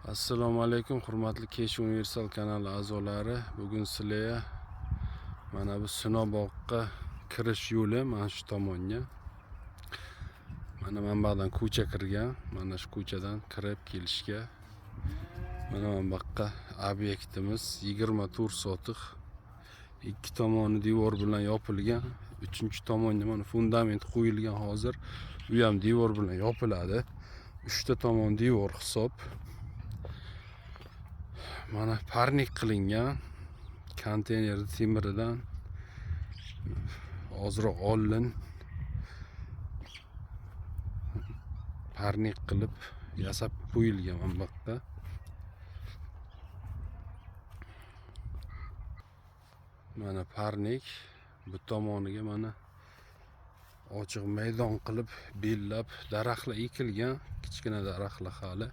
Assalomu alaykum, hurmatli Kesh Universal kanali a'zolari. Bugun sizlarga mana bu Sinoboqqa kirish yo'li mana shu tomonga. Mana manbadan ko'cha kirgan. Mana shu ko'chadan kirib kelishga. Mana manbaqa obyektimiz 24 sotix. Ikki tomoni devor bilan yopilgan. Uchinchi tomonga mana fundament qo'yilgan hozir. Bu ham devor bilan yopiladi. 3 ta tomon devor hisob. Mana parnik qilingan konteyner temiridan ozroq ollin parnik qilib yasab qo'yilgan manbaqa. Mana parnik bu tomoniga mana ochiq maydon qilib bellab daraxtlar ekilgan, kichkina daraxtlar hali.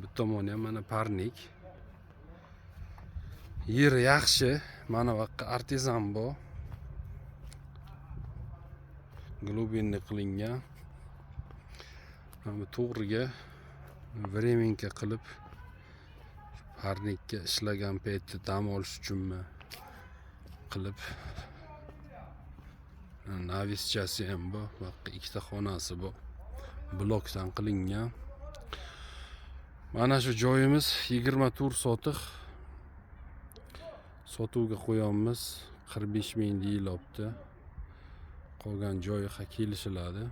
Bu tomoni ham mana parnik. Yer yaxshi, mana bu yoqqa artezan bor. Glubinni qilingan. Mana to'g'riga vremenka qilib parnikka ishlagan paytda dam olish uchunmi qilib. Navischasi ham bor, bu yoqqa ikkita xonasi bor. Blokdan qilingan. Mana shu joyimiz 24 sotix. Sotuvga qo'yamiz. 45 ming deyilyapti. Qolgan joyi kelishiladi.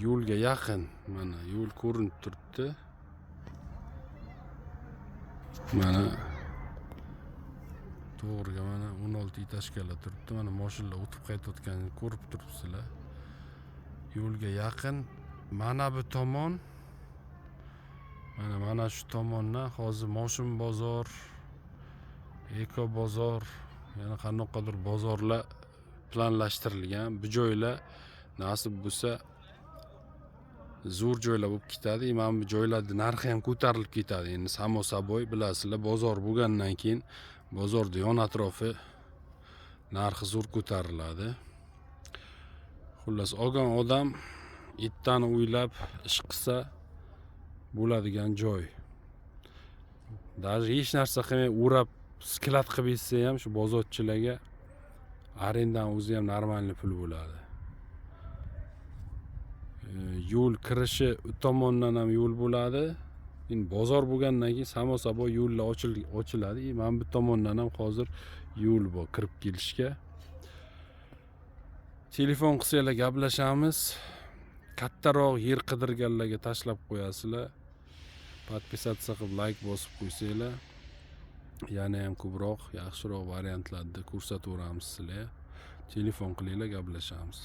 Yo'lga yaqin, mana yo'l ko'rinib turibdi. Mana to'g'riga mana 16 etажkala turibdi. Mana mashinalar o'tib qaytayotganini ko'rib turibsizlar. Yo'lga yaqin. Mana bu tomon, mana shu tomondan hozir Moshin bozor, Eko bozor, yana qanaqadir bozorlar planlashtirilgan. Bu joylar nasib bo'lsa zo'r joylar bo'lib ketadi. Mana bu joylarda narxi ham ko'tarilib ketadi. Endi samo saboy bilasizlar, bozor bo'lgandan keyin bozorda yon atrofi narxi zo'r ko'tariladi. Xullas, olgan odam itdan o'ylab ish qilsa bo'ladigan joy. Даже hech narsa qilmay o'rab sklad qilib etsa ham shu bozorchilarga arendan o'zi ham normalniy pul bo'ladi. Yo'l kirishi u tomondan ham yo'l bo'ladi. Endi bozor bo'lgandan keyin samo saboy yo'llar ochiladi. Mana bu tomondan ham hozir yo'l bor kirib kelishga. Telefon qilsanglar gaplashamiz. Kattaroq yer qidirganlarga tashlab qo'yasizlar. Podpisatsiya qilib like bosib qo'ysanglar, yana ham ko'proq, yaxshiroq variantlarni ko'rsataveramiz sizlarga. Telefon qilinglar, gaplashamiz.